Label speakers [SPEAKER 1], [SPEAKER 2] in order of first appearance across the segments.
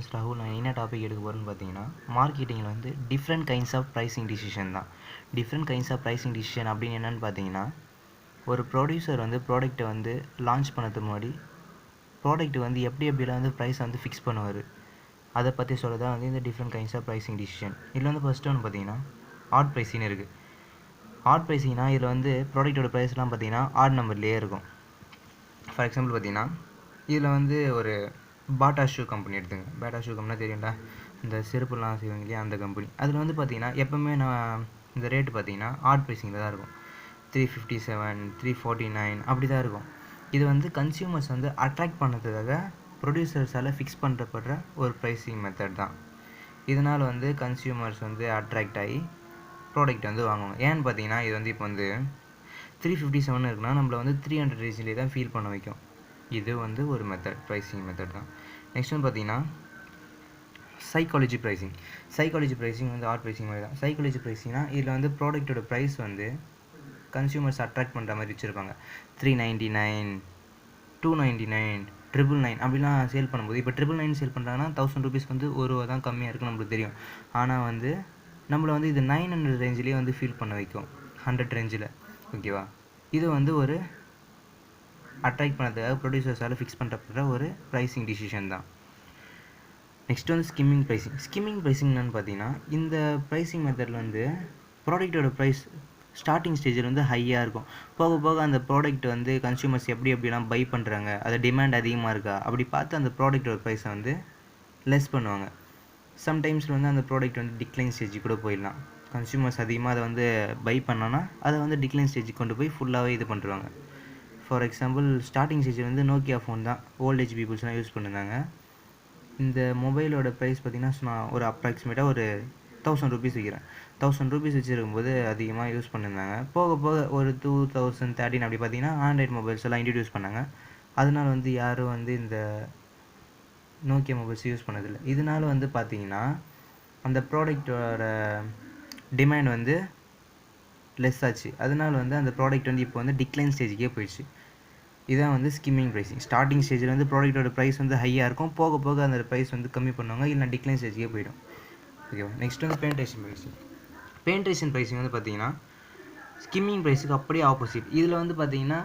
[SPEAKER 1] Friends, ராகுல். நான் என்ன டாபிக் எடுக்க போகிறேன்னு பார்த்தீங்கன்னா, மார்க்கெட்டிங்கில் வந்து different kinds of pricing decision தான். Different kinds of pricing decision அப்படின்னு என்னென்னு பார்த்தீங்கன்னா, ஒரு ப்ரொடியூசர் வந்து ப்ராடக்ட்டை வந்து லான்ச் பண்ணதுக்கு முன்னாடி ப்ராடக்ட் வந்து எப்படிலாம் வந்து ப்ரைஸை வந்து ஃபிக்ஸ் பண்ணுவார், அதை பற்றி சொல்ல தான் வந்து இந்த different kinds of pricing decision. இதில் வந்து ஃபஸ்ட்டு ஒன்று பார்த்தீங்கன்னா ஆட் ப்ரைஸிங்னு இருக்குது. ஆட் ப்ரைஸிங்னா இதில் வந்து ப்ராடக்ட்டோட ப்ரைஸ்லாம் பார்த்தீங்கன்னா ஆட் நம்பர்லேயே இருக்கும். ஃபார் எக்ஸாம்பிள் பார்த்தீங்கன்னா, இதில் வந்து ஒரு பாட்டா ஷூ கம்பெனி எடுத்துங்க. பாட்டா ஷூ கம்பெனினா தெரியும்டா, இந்த செருப்புலாம் செய்வாங்க இல்லையா, அந்த கம்பெனி. அதில் வந்து பார்த்தீங்கன்னா எப்போவுமே நான் இந்த ரேட்டு பார்த்தீங்கன்னா ஆட் ப்ரைஸிங்கில் தான் இருக்கும். 357, 349 அப்படி தான் இருக்கும். இது வந்து கன்சியூமர்ஸ் வந்து அட்ராக்ட் பண்ணுறதுக்காக ப்ரொடியூசர்ஸால் ஃபிக்ஸ் பண்ணுறப்படுற ஒரு ப்ரைஸிங் மெத்தட் தான். இதனால் வந்து கன்சியூமர்ஸ் வந்து அட்ராக்ட் ஆகி ப்ராடக்ட் வந்து வாங்குவாங்க. ஏன்னு பார்த்தீங்கன்னா, இது வந்து இப்போ வந்து 357 இருக்குன்னா நம்மளை வந்து 300 ரேஞ்சிலே தான் ஃபீல் பண்ண வைக்கும். இது வந்து ஒரு மெத்தட், ப்ரைஸிங் மெத்தட் தான். நெக்ஸ்ட் வந்து பார்த்தீங்கன்னா சைக்காலஜி ப்ரைஸிங். சைக்காலஜி ப்ரைஸிங் வந்து ஆட் ப்ரைஸிங் மாதிரி தான். சைக்காலஜி ப்ரைஸிங்னா இதில் வந்து ப்ராடக்ட்டோட ப்ரைஸ் வந்து கன்சியூமர்ஸ் அட்ராக்ட் பண்ணுற மாதிரி வச்சுருப்பாங்க. 399, 299, 999 அப்படிலாம் சேல் பண்ணும்போது, இப்போ 999 சேல் பண்ணுறாங்கன்னா 1000 ருபீஸ் வந்து ₹1 தான் கம்மியாக இருக்குன்னு நம்மளுக்கு தெரியும். ஆனால் வந்து நம்மளை வந்து இது 900 ரேஞ்சிலே வந்து ஃபீல் பண்ண வைக்கும், 100 ரேஞ்சில். ஓகேவா? இது வந்து ஒரு அட்ராக்ட் பண்ணுறதுக்காக ப்ரொடியூசர்ஸால் ஃபிக்ஸ் பண்ணுறப்படுற ஒரு ப்ரைஸிங் டிசிஷன் தான். நெக்ஸ்ட் வந்து ஸ்கிம்மிங் ப்ரைஸிங். ஸ்கிம்மிங் ப்ரைஸிங் என்னென்னு பார்த்தீங்கன்னா, இந்த ப்ரைஸிங் மெத்தடில் வந்து ப்ராடக்ட்டோட ப்ரைஸ் ஸ்டார்டிங் ஸ்டேஜில் வந்து ஹையாக இருக்கும். போக போக அந்த ப்ராடக்ட் வந்து கன்சியூமர்ஸ் எப்படிலாம் பை பண்ணுறாங்க, அது டிமாண்ட் அதிகமாக இருக்கா அப்படி பார்த்து அந்த ப்ராடக்ட்டோட ப்ரைஸை வந்து லெஸ் பண்ணுவாங்க. சம்டைம்ஸில் வந்து அந்த ப்ராடக்ட் வந்து டிக்ளைன் ஸ்டேஜுக்கு கூட போயிடலாம். கன்சியூமர்ஸ் அதிகமாக அதை வந்து பை பண்ணோன்னா அதை வந்து டிக்ளைன் ஸ்டேஜுக்கு கொண்டு போய் ஃபுல்லாகவே இது பண்ணுறாங்க. ஃபார் எக்ஸாம்பிள், ஸ்டார்டிங் ஸ்டேஜில் வந்து நோக்கியா ஃபோன் தான் ஓல்டேஜ் பீப்புள்ஸ்லாம் யூஸ் பண்ணியிருந்தாங்க. இந்த மொபைலோட ப்ரைஸ் பார்த்திங்கன்னா நான் ஒரு அப்ராக்சிமேட்டாக ஒரு 1000 ருபீஸ் வைக்கிறேன். 1000 ருபீஸ் வச்சுருக்கும்போது அதிகமாக யூஸ் பண்ணியிருந்தாங்க. போக போக ஒரு 2013 அப்படி பார்த்திங்கன்னா ஆண்ட்ராய்ட் மொபைல்ஸ் எல்லாம் இன்ட்ரடியூஸ் பண்ணாங்க. அதனால் வந்து யாரும் வந்து இந்த நோக்கியா மொபைல்ஸ் யூஸ் பண்ணதில்லை. இதனால் வந்து பார்த்திங்கன்னா அந்த ப்ராடக்டோட டிமாண்ட் வந்து லெஸ் ஆச்சு. அதனால் வந்து அந்த ப்ராடக்ட் வந்து இப்போ வந்து டிக்ளைன் ஸ்டேஜுக்கே போயிடுச்சு. இதான் வந்து ஸ்கிம்மிங் ப்ரைஸிங். ஸ்டார்டிங் ஸ்டேஜில் வந்து ப்ராடக்ட்டோட ப்ரைஸ் வந்து ஹையாக இருக்கும். போக போக அந்த ப்ரைஸ் வந்து கம்மி பண்ணுவாங்க, இல்லை டிக்ளைன் ஸ்டேஜுக்கே போயிடும். ஓகேவா? நெக்ஸ்ட் வந்து பெனிட்ரேஷன் ப்ரைஸிங். பெனிட்ரேஷன் ப்ரைஸிங் வந்து பார்த்தீங்கன்னா ஸ்கிம்மிங் ப்ரைஸுக்கு அப்படியே ஆப்போசிட். இதில் வந்து பார்த்தீங்கன்னா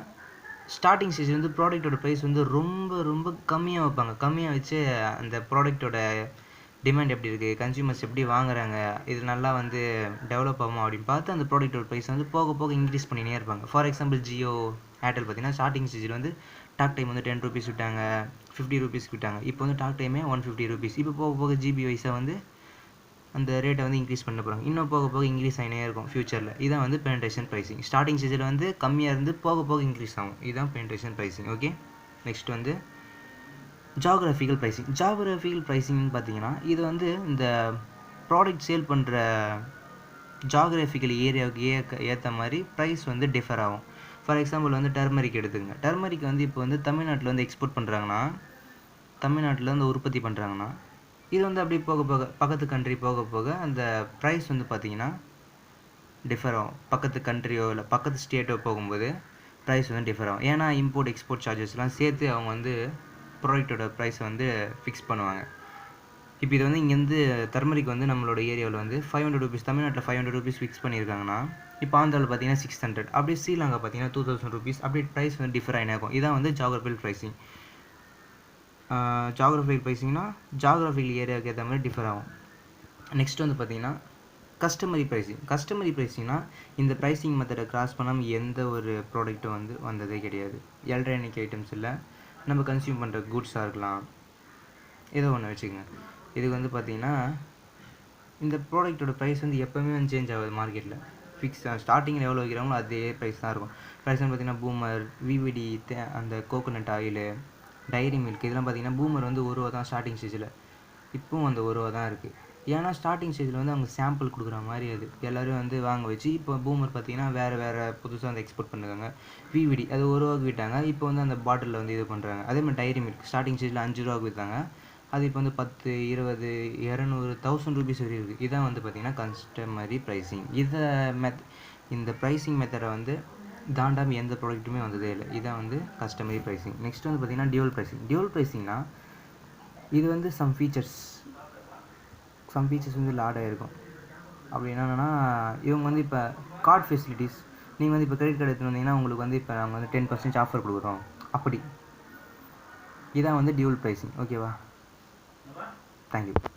[SPEAKER 1] ஸ்டார்டிங் ஸ்டேஜில் வந்து ப்ராடக்ட்டோட ப்ரைஸ் வந்து ரொம்ப கம்மியாக வைப்பாங்க. கம்மியாக வச்சு அந்த ப்ராடக்ட்டோட டிமாண்ட் எப்படி இருக்குது, கன்சியூமர்ஸ் எப்படி வாங்குறாங்க, இது நல்லா வந்து டெவலப் ஆகும் அப்படின்னு பார்த்து அந்த ப்ராடக்ட்டோட ப்ரைஸ் வந்து போக போக இன்க்ரீஸ் பண்ணினே இருப்பாங்க. ஃபார் எக்ஸாம்பிள், ஜியோ, ஏர்டெல் பார்த்தீங்கன்னா ஸ்டார்டிங் ஸ்டேஜில் வந்து டாக் டைம் வந்து 10 ருபீஸ் விட்டாங்க, 50 ருபீஸ் விட்டாங்க. இப்போ வந்து டாக் டைமே 150 ருபீஸ். இப்போ போக போக ஜிபி வைஸாக வந்து அந்த ரேட்டை வந்து இன்க்ரீஸ் பண்ண போகிறாங்க. இன்னும் போக போக இன்க்ரீஸ் ஆகினே இருக்கும் ஃபியூச்சரில். இதான் வந்து பெனிட்ரேஷன் ப்ரைஸிங். ஸ்டார்டிங் ஸ்டேஜில் வந்து கம்மியாக இருந்து போக போக இன்க்ரீஸ் ஆகும். இதுதான் பெனிட்ரேஷன் ப்ரைஸிங். ஓகே, நெக்ஸ்ட் வந்து ஜாகிரபிக்கல் ப்ரைஸிங். ஜாகிரபிக்கல் ப்ரைஸிங்னு பார்த்தீங்கன்னா இது வந்து இந்த ப்ராடக்ட் சேல் பண்ணுற ஜாகிரபிக்கல் ஏரியாவுக்கு ஏற்ற மாதிரி ப்ரைஸ் வந்து டிஃபர் ஆகும். ஃபார் எக்ஸாம்பிள் வந்து டர்மரிக் எடுத்துங்க. டர்மரிக் வந்து இப்போ வந்து தமிழ்நாட்டில் வந்து எக்ஸ்போர்ட் பண்ணுறாங்கன்னா, தமிழ்நாட்டில் வந்து உற்பத்தி பண்ணுறாங்கன்னா, இது வந்து அப்படி போக போக பக்கத்து கண்ட்ரி போக போக அந்த ப்ரைஸ் வந்து பார்த்திங்கன்னா டிஃபர் ஆகும். பக்கத்து கண்ட்ரியோ இல்லை பக்கத்து ஸ்டேட்டோ போகும்போது ப்ரைஸ் வந்து டிஃபர் ஆகும். ஏன்னா இம்போர்ட் எக்ஸ்போர்ட் சார்ஜஸ்லாம் சேர்த்து அவங்க வந்து ப்ராடக்ட்டோட ப்ரைஸை வந்து ஃபிக்ஸ் பண்ணுவாங்க. இப்போ இது வந்து இங்கேருந்து டர்மரிக் வந்து நம்மளோட ஏரியாவில் வந்து 500 ருபீஸ், தமிழ்நாட்டில் 500 ருபீஸ் ஃபிக்ஸ் பண்ணியிருக்காங்கன்னா, இப்போ ஆந்திராவில் பார்த்தீங்கன்னா 600, அப்படியே ஸ்ரீலங்கா பார்த்தீங்கன்னா 2000 ருபீஸ், அப்படியே ப்ரைஸ் வந்து டிஃபர் ஆகினே இருக்கும். இதான் வந்து ஜாகிரபிக்கல் ப்ரைஸிங். ஜாகிரபிக்கல் ப்ரைஸிங்னா ஜாகிரபிக்கல் ஏரியாவுக்கு ஏற்ற மாதிரி டிஃபர் ஆகும். நெக்ஸ்ட் வந்து பார்த்தீங்கன்னா கஸ்டமரி ப்ரைஸிங். கஸ்டமரி ப்ரைஸிங்னா இந்த ப்ரைஸிங் மெத்தடை கிராஸ் பண்ணாமல் எந்த ஒரு ப்ராடக்ட்டும் வந்து வந்ததே கிடையாது. எலக்ட்ரானிக் ஐட்டம்ஸ் இல்லை, நம்ம கன்சியூம் பண்ணுற குட்ஸாக இருக்கலாம், ஏதோ ஒன்று வச்சுக்கோங்க. இதுக்கு வந்து பார்த்திங்கன்னா இந்த ப்ராடக்ட்டோட ப்ரைஸ் வந்து எப்போவுமே வந்து சேஞ்ச் ஆகுது மார்க்கெட்டில். ஃபிக்ஸ் ஸ்டார்டிங்கில் எவ்வளோ வைக்கிறாங்களோ அதே ப்ரைஸ் தான் இருக்கும். ஃபார் எக்ஸாம்பிள் பார்த்திங்கன்னா பூமர், விவிடி, அந்த கோகோனட் ஆயிலு, டைரி மில்க், இதெல்லாம் பார்த்திங்கன்னா பூமர் வந்து ₹1 தான் ஸ்டார்டிங் ஸ்டேஜில். இப்போவும் அந்த ₹1 தான் இருக்குது. ஏன்னா ஸ்டார்டிங் ஸ்டேஜில் வந்து அவங்க சாம்பிள் கொடுக்குற மாதிரி அது எல்லோரும் வந்து வாங்க வச்சு. இப்போ பூமர் பார்த்திங்கன்னா வேறு புதுசாக வந்து எக்ஸ்போர்ட் பண்ணுறாங்க. விவிடி அது ₹1 விட்டாங்க, இப்போ வந்து அந்த பாட்டிலில் வந்து இது பண்ணுறாங்க. அதே மாதிரி டைரி மில்க் ஸ்டார்டிங் ஸ்டேஜில் ₹5 விற்றாங்க, அது இப்போ வந்து 10, 20, 200, 1000 ருபீஸ் வரையும் இருக்குது. இதான் வந்து பார்த்திங்கன்னா கஸ்டமரி ப்ரைஸிங். இந்த ப்ரைஸிங் மெத்தடை வந்து தாண்டாமல் எந்த ப்ராடக்ட்டுமே வந்ததே இல்லை. இதான் வந்து கஸ்டமரி ப்ரைஸிங். நெக்ஸ்ட் வந்து பார்த்திங்கன்னா டியூவல் ப்ரைஸிங். டியூவல் ப்ரைஸிங்னா இது வந்து சம் ஃபீச்சர்ஸ் வந்து இதில் ஆட் ஆகிருக்கும். அப்படி என்னென்னா இவங்க வந்து இப்போ கார்டு ஃபெசிலிட்டிஸ், நீங்கள் வந்து இப்போ கிரெடிட் கார்டு எடுத்துகிட்டு வந்தீங்கன்னா உங்களுக்கு வந்து இப்போ நாங்கள் வந்து 10% ஆஃபர் கொடுக்குறோம். அப்படி இதான் வந்து டியூவல் ப்ரைஸிங். ஓகேவா? தேங்க்யூ.